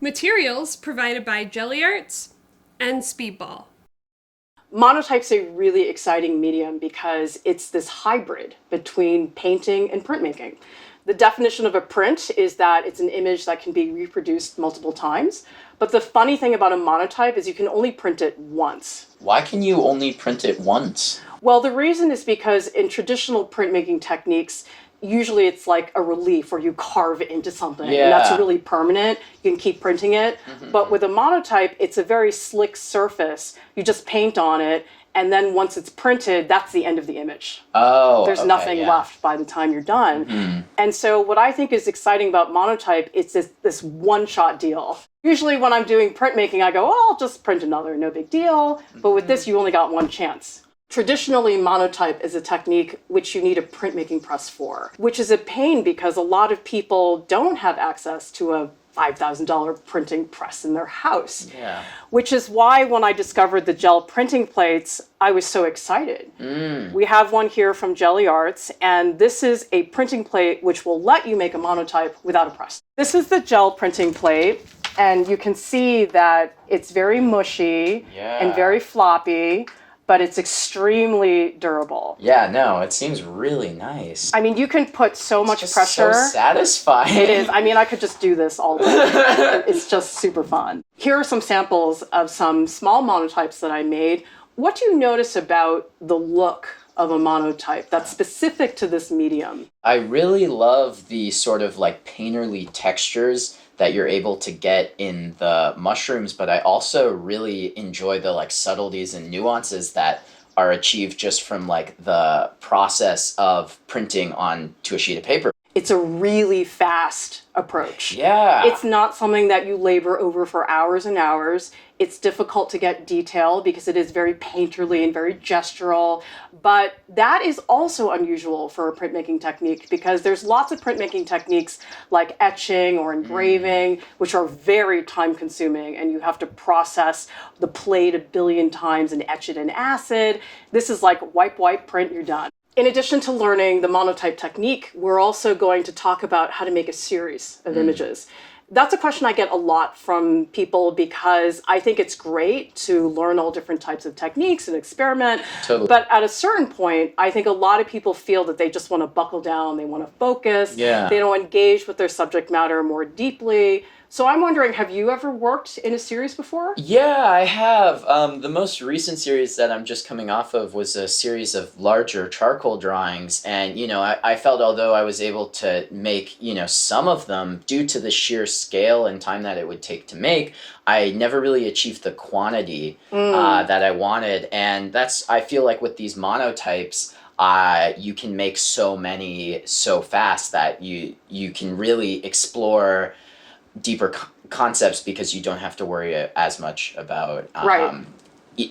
Materials provided by Jelly Arts and Speedball. Monotype's a really exciting medium because it's this hybrid between painting and printmaking. The definition of a print is that it's an image that can be reproduced multiple times. But the funny thing about a monotype is you can only print it once. Why can you only print it once? Well, the reason is because in traditional printmaking techniques, usually it's like a relief where you carve into something and that's really permanent. You can keep printing it. But with a monotype, it's a very slick surface. You just paint on it. And then once it's printed, that's the end of the image. There's nothing left by the time you're done. And so what I think is exciting about monotype, it's this one-shot deal. Usually when I'm doing printmaking, I go, oh, I'll just print another, no big deal. But with this, you only got one chance. Traditionally, monotype is a technique which you need a printmaking press for, which is a pain because a lot of people don't have access to a $5,000 printing press in their house. Which is why when I discovered the gel printing plates, I was so excited. We have one here from Jelly Arts, and this is a printing plate which will let you make a monotype without a press. This is the gel printing plate, and you can see that it's very mushy and very floppy, but it's extremely durable. Yeah, no, it seems really nice. I mean, you can put so much pressure. So satisfying. It is. I mean, I could just do this all day. It's just super fun. Here are some samples of some small monotypes that I made. What do you notice about the look of a monotype that's specific to this medium? I really love the sort of like painterly textures that you're able to get in the mushrooms, but I also really enjoy the like subtleties and nuances that are achieved just from like the process of printing onto a sheet of paper. It's a really fast approach. Yeah. It's not something that you labor over for hours and hours. It's difficult to get detail because it is very painterly and very gestural. But that is also unusual for a printmaking technique because there's lots of printmaking techniques like etching or engraving, which are very time consuming and you have to process the plate a billion times and etch it in acid. This is like wipe, wipe, print, you're done. In addition to learning the monotype technique, we're also going to talk about how to make a series of images. That's a question I get a lot from people because I think it's great to learn all different types of techniques and experiment. Totally. But at a certain point, I think a lot of people feel that they just want to buckle down, they want to focus, they don't engage with their subject matter more deeply. So I'm wondering, have you ever worked in a series before? Yeah, I have. The most recent series that I'm just coming off of was a series of larger charcoal drawings. And, you know, I felt although I was able to make, you know, some of them due to the sheer scale and time that it would take to make, I never really achieved the quantity that I wanted. And that's, I feel like with these monotypes, you can make so many so fast that you can really explore deeper concepts because you don't have to worry as much about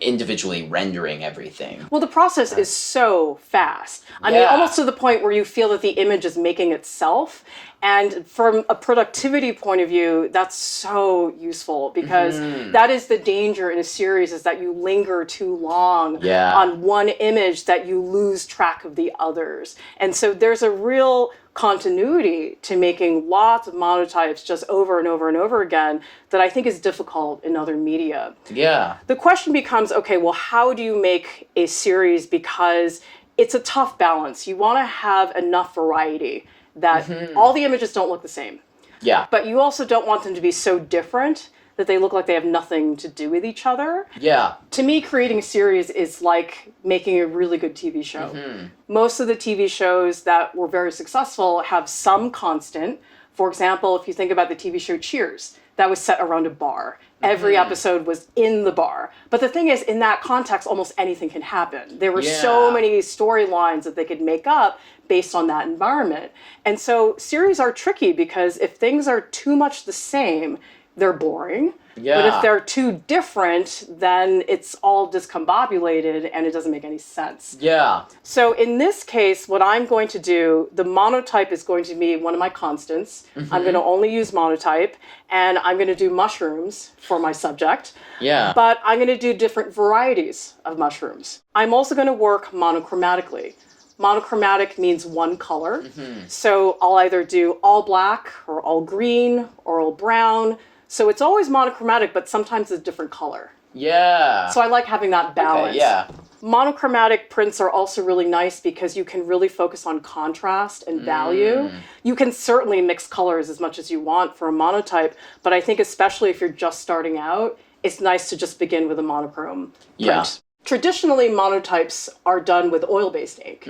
individually rendering everything. Well, the process is so fast. I mean, almost to the point where you feel that the image is making itself. And from a productivity point of view, that's so useful because that is the danger in a series is that you linger too long on one image that you lose track of the others. And so there's a real continuity to making lots of monotypes just over and over and over again that I think is difficult in other media. The question becomes, okay, well, how do you make a series? Because it's a tough balance. You want to have enough variety that all the images don't look the same. But you also don't want them to be so different that they look like they have nothing to do with each other. To me, creating a series is like making a really good TV show. Most of the TV shows that were very successful have some constant. For example, if you think about the TV show Cheers, that was set around a bar. Every episode was in the bar. But the thing is, in that context, almost anything can happen. There were so many storylines that they could make up based on that environment. And so series are tricky because if things are too much the same, they're boring. But if they're too different, then it's all discombobulated and it doesn't make any sense. So in this case, what I'm going to do, the monotype is going to be one of my constants. I'm going to only use monotype and I'm going to do mushrooms for my subject. But I'm going to do different varieties of mushrooms. I'm also going to work monochromatically. Monochromatic means one color. So I'll either do all black or all green or all brown. So it's always monochromatic, but sometimes it's a different color. Yeah. So I like having that balance. Okay, yeah. Monochromatic prints are also really nice because you can really focus on contrast and value. You can certainly mix colors as much as you want for a monotype, but I think especially if you're just starting out, it's nice to just begin with a monochrome print. Yeah. Traditionally, monotypes are done with oil-based ink.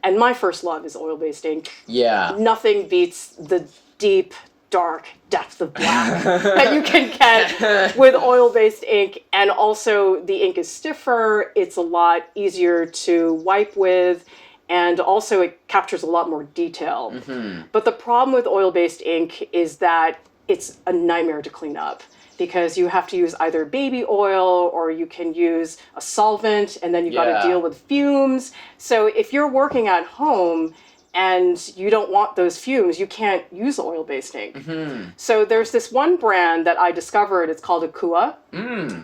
And my first love is oil-based ink. Yeah. Nothing beats the deep, dark depth of black that you can get with oil-based ink. And also the ink is stiffer, it's a lot easier to wipe with, and also it captures a lot more detail. But the problem with oil-based ink is that it's a nightmare to clean up, because you have to use either baby oil or you can use a solvent, and then you've got to deal with fumes. So if you're working at home and you don't want those fumes, you can't use oil-based ink. So there's this one brand that I discovered, it's called Akua,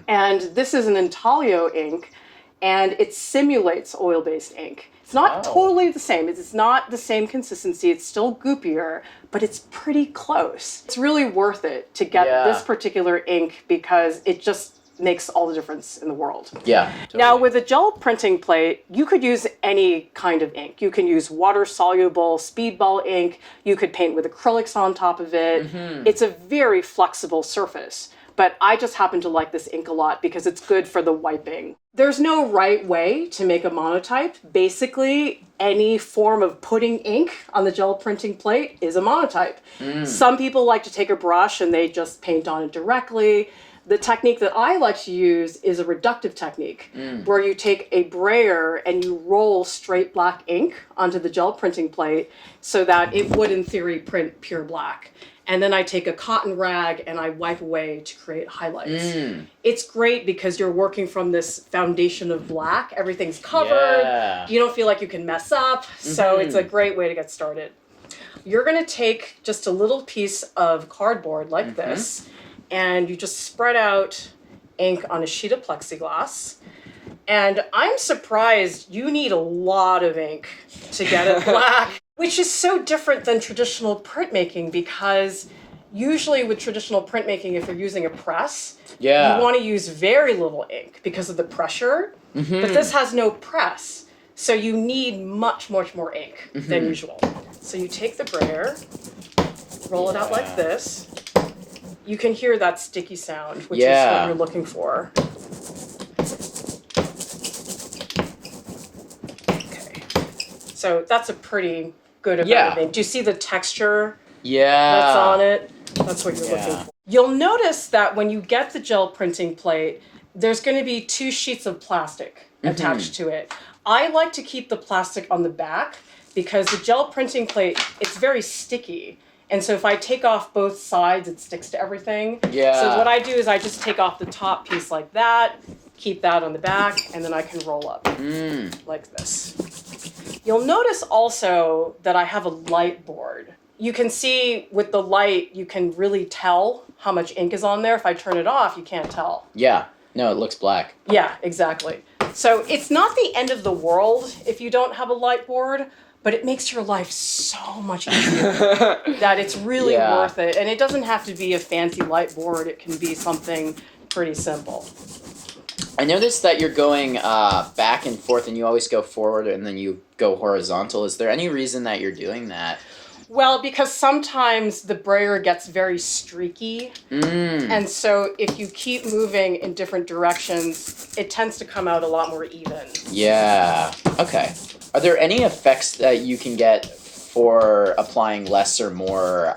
and this is an intaglio ink, and it simulates oil-based ink. It's not totally the same. It's not the same consistency. It's still goopier, but it's pretty close. It's really worth it to get this particular ink because it just makes all the difference in the world. Yeah. Now, with a gel printing plate, you could use any kind of ink. You can use water-soluble speedball ink. You could paint with acrylics on top of it. It's a very flexible surface. But I just happen to like this ink a lot because it's good for the wiping. There's no right way to make a monotype. Basically, any form of putting ink on the gel printing plate is a monotype. Some people like to take a brush and they just paint on it directly. The technique that I like to use is a reductive technique, where you take a brayer and you roll straight black ink onto the gel printing plate so that it would, in theory, print pure black. And then I take a cotton rag and I wipe away to create highlights. It's great because you're working from this foundation of black. Everything's covered. You don't feel like you can mess up. So it's a great way to get started. You're going to take just a little piece of cardboard like this, and you just spread out ink on a sheet of plexiglass. And I'm surprised you need a lot of ink to get it black, which is so different than traditional printmaking, because usually with traditional printmaking, if you're using a press, you want to use very little ink because of the pressure, but this has no press. So you need much, much more ink than usual. So you take the brayer, roll it out like this. You can hear that sticky sound, which is what you're looking for. Okay. So that's a pretty good amount of ink. Do you see the texture that's on it? That's what you're looking for. You'll notice that when you get the gel printing plate, there's going to be 2 sheets of plastic attached to it. I like to keep the plastic on the back because the gel printing plate, it's very sticky. And so if I take off both sides, it sticks to everything. So what I do is I just take off the top piece like that, keep that on the back, and then I can roll up like this. You'll notice also that I have a light board. You can see with the light, you can really tell how much ink is on there. If I turn it off, you can't tell. Yeah. No, it looks black. Yeah, exactly. So it's not the end of the world if you don't have a light board, but it makes your life so much easier that it's really worth it. And it doesn't have to be a fancy light board. It can be something pretty simple. I noticed that you're going back and forth, and you always go forward and then you go horizontal. Is there any reason that you're doing that? Well, because sometimes the brayer gets very streaky. And so if you keep moving in different directions, it tends to come out a lot more even. Yeah. Okay. Are there any effects that you can get for applying less or more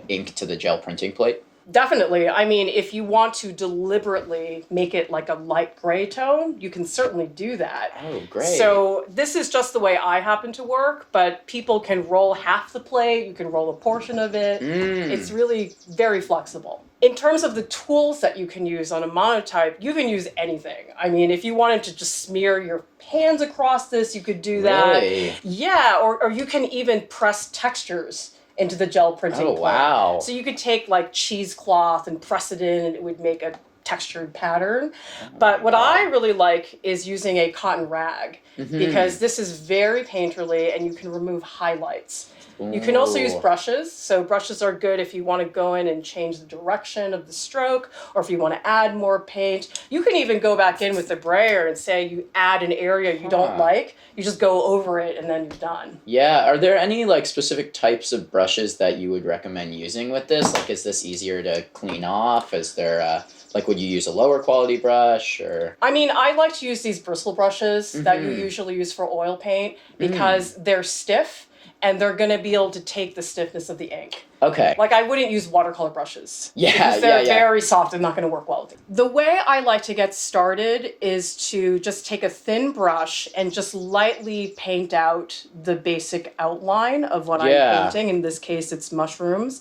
ink to the gel printing plate? Definitely. I mean, if you want to deliberately make it like a light gray tone, you can certainly do that. Oh, great. So this is just the way I happen to work, but people can roll half the plate, you can roll a portion of it. It's really very flexible. In terms of the tools that you can use on a monotype, you can use anything. I mean, if you wanted to just smear your hands across this, you could do that. Really? Yeah, or you can even press textures into the gel printing plate. Wow. So you could take like cheesecloth and press it in and it would make a textured pattern. But what I really like is using a cotton rag because this is very painterly and you can remove highlights. You can also use Ooh. brushes. So brushes are good if you want to go in and change the direction of the stroke, or if you want to add more paint. You can even go back in with the brayer and say you add an area you don't like. You just go over it and then you're done. Yeah, are there any like specific types of brushes that you would recommend using with this? Like, is this easier to clean off? Is there like, would you use a lower quality brush or? I mean, I like to use these bristle brushes that you usually use for oil paint because they're stiff and they're going to be able to take the stiffness of the ink. Okay. Like, I wouldn't use watercolor brushes. Yeah, because they're yeah. very soft and not going to work well with it. The way I like to get started is to just take a thin brush and just lightly paint out the basic outline of what I'm painting. In this case, it's mushrooms.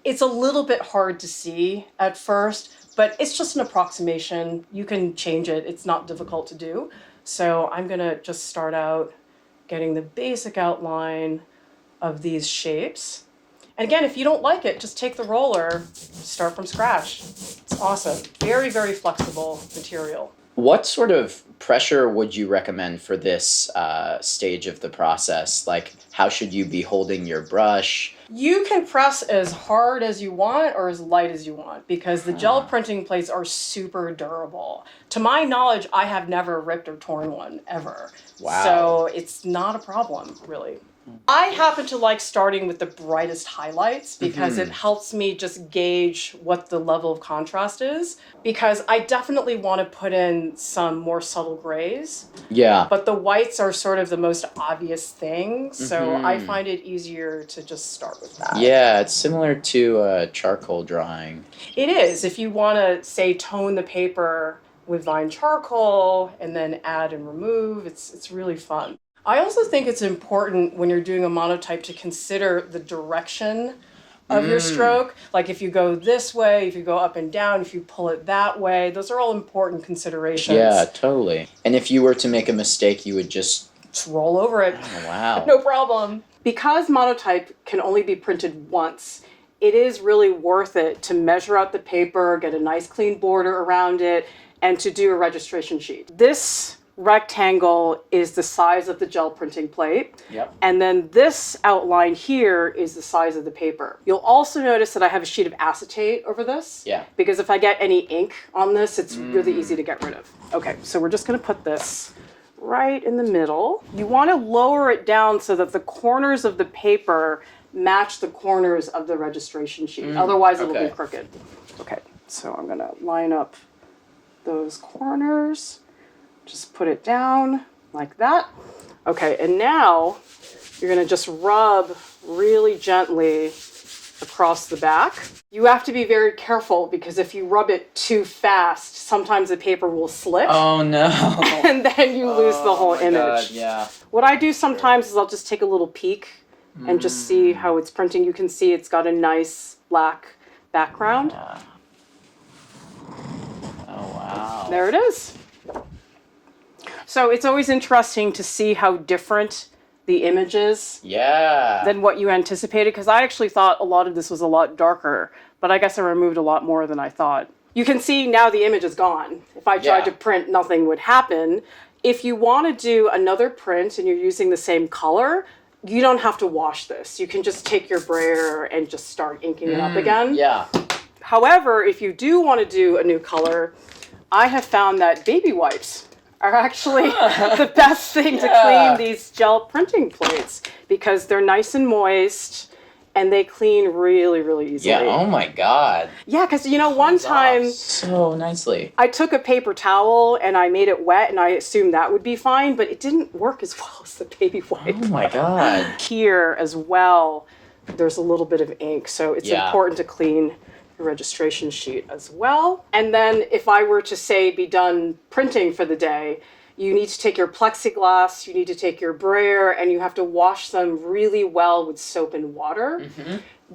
It's a little bit hard to see at first, but it's just an approximation. You can change it. It's not difficult to do. So I'm going to just start out getting the basic outline of these shapes. And again, if you don't like it, just take the roller, start from scratch. It's awesome. Very, very flexible material. What sort of pressure would you recommend for this stage of the process? Like, how should you be holding your brush? You can press as hard as you want or as light as you want because the gel printing plates are super durable. To my knowledge, I have never ripped or torn one ever. Wow. So it's not a problem, really. I happen to like starting with the brightest highlights because it helps me just gauge what the level of contrast is, because I definitely want to put in some more subtle grays, Yeah. but the whites are sort of the most obvious thing, so I find it easier to just start with that. Yeah, it's similar to charcoal drawing. It is. If you want to, say, tone the paper with Vine charcoal and then add and remove, it's really fun. I also think it's important when you're doing a monotype to consider the direction of your stroke. Like if you go this way, if you go up and down, if you pull it that way, those are all important considerations. Yeah, totally. And if you were to make a mistake, you would just roll over it. Oh, wow. No problem. Because monotype can only be printed once, it is really worth it to measure out the paper, get a nice clean border around it, and to do a registration sheet. This rectangle is the size of the gel printing plate. Yep. And then this outline here is the size of the paper. You'll also notice that I have a sheet of acetate over this. Yeah. Because if I get any ink on this, it's really easy to get rid of. Okay, so we're just gonna put this right in the middle. You wanna lower it down so that the corners of the paper match the corners of the registration sheet. Otherwise it will be crooked. Okay, so I'm gonna line up those corners. Just put it down like that. Okay, and now you're gonna just rub really gently across the back. You have to be very careful because if you rub it too fast, sometimes the paper will slip. Oh no. And then you lose the whole image. God, yeah. What I do sometimes is I'll just take a little peek and just see how it's printing. You can see it's got a nice black background. Yeah. Oh wow. There it is. So it's always interesting to see how different the image is Yeah. than what you anticipated, because I actually thought a lot of this was a lot darker, but I guess I removed a lot more than I thought. You can see now the image is gone. If I tried to print, nothing would happen. If you want to do another print and you're using the same color, you don't have to wash this. You can just take your brayer and just start inking it up again. Yeah. However, if you do want to do a new color, I have found that baby wipes are actually the best thing to clean these gel printing plates because they're nice and moist and they clean really, really easily. Yeah. Oh my God. Yeah, because one time So nicely. I took a paper towel and I made it wet and I assumed that would be fine, but it didn't work as well as the baby wipe. Oh my God. Here as well, there's a little bit of ink, so it's important to clean the registration sheet as well. And then if I were to say be done printing for the day, you need to take your plexiglass, you need to take your brayer, and you have to wash them really well with soap and water.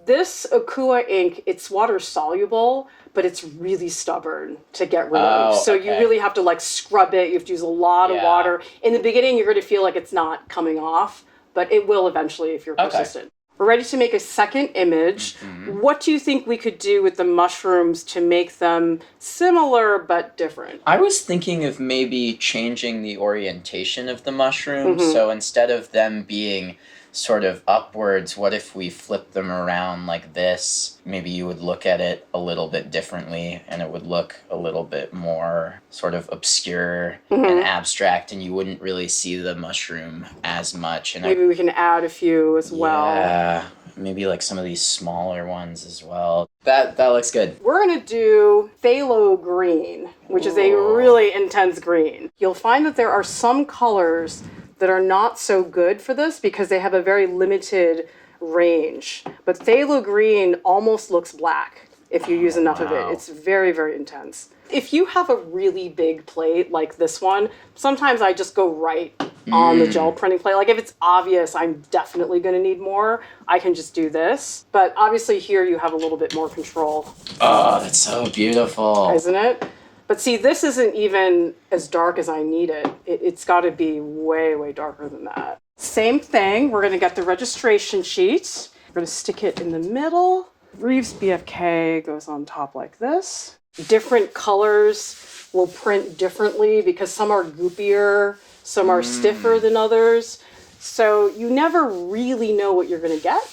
This Akua ink, it's water soluble, but it's really stubborn to get rid of. So you really have to scrub it. You have to use a lot of water. In the beginning, you're going to feel like it's not coming off, but it will eventually if you're persistent. We're ready to make a second image. What do you think we could do with the mushrooms to make them similar but different? I was thinking of maybe changing the orientation of the mushrooms. So instead of them being sort of upwards, what if we flip them around like this? Maybe you would look at it a little bit differently and it would look a little bit more sort of obscure and abstract, and you wouldn't really see the mushroom as much. And Maybe we can add a few as well. Yeah, maybe like some of these smaller ones as well. That looks good. We're gonna do phthalo green, which is a really intense green. You'll find that there are some colors that are not so good for this because they have a very limited range. But phthalo green almost looks black if you use enough of it. It's very, very intense. If you have a really big plate like this one, sometimes I just go right on the gel printing plate. Like if it's obvious I'm definitely gonna need more, I can just do this. But obviously here you have a little bit more control. Oh, that's so beautiful. Isn't it? But see, this isn't even as dark as I need it. It's gotta be way, way darker than that. Same thing, we're gonna get the registration sheet. We're gonna stick it in the middle. Reeves BFK goes on top like this. Different colors will print differently because some are goopier, some are stiffer than others. So you never really know what you're gonna get.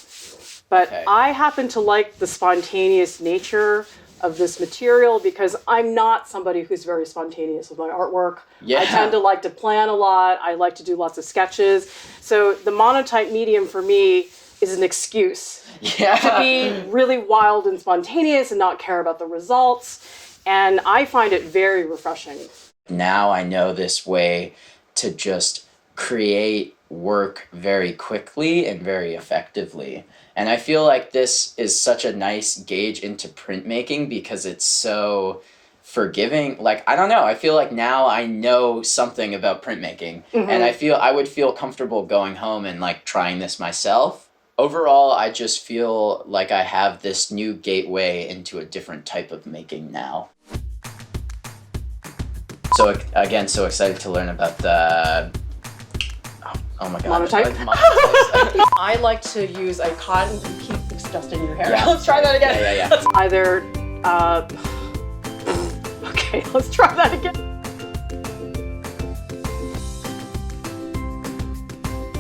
But I happen to like the spontaneous nature of this material because I'm not somebody who's very spontaneous with my artwork. Yeah. I tend to like to plan a lot. I like to do lots of sketches. So the monotype medium for me is an excuse to be really wild and spontaneous and not care about the results. And I find it very refreshing. Now I know this way to just create work very quickly and very effectively. And I feel like this is such a nice gauge into printmaking because it's so forgiving. Like, I don't know, I feel like now I know something about printmaking. And I would feel comfortable going home and like trying this myself. Overall, I just feel like I have this new gateway into a different type of making now. So again, so excited to learn about the oh my god. Monotype? Monotypes. I like to use a cotton and keep this dust in your hair. Yeah. Let's try that again. Yeah. Either, okay, let's try that again.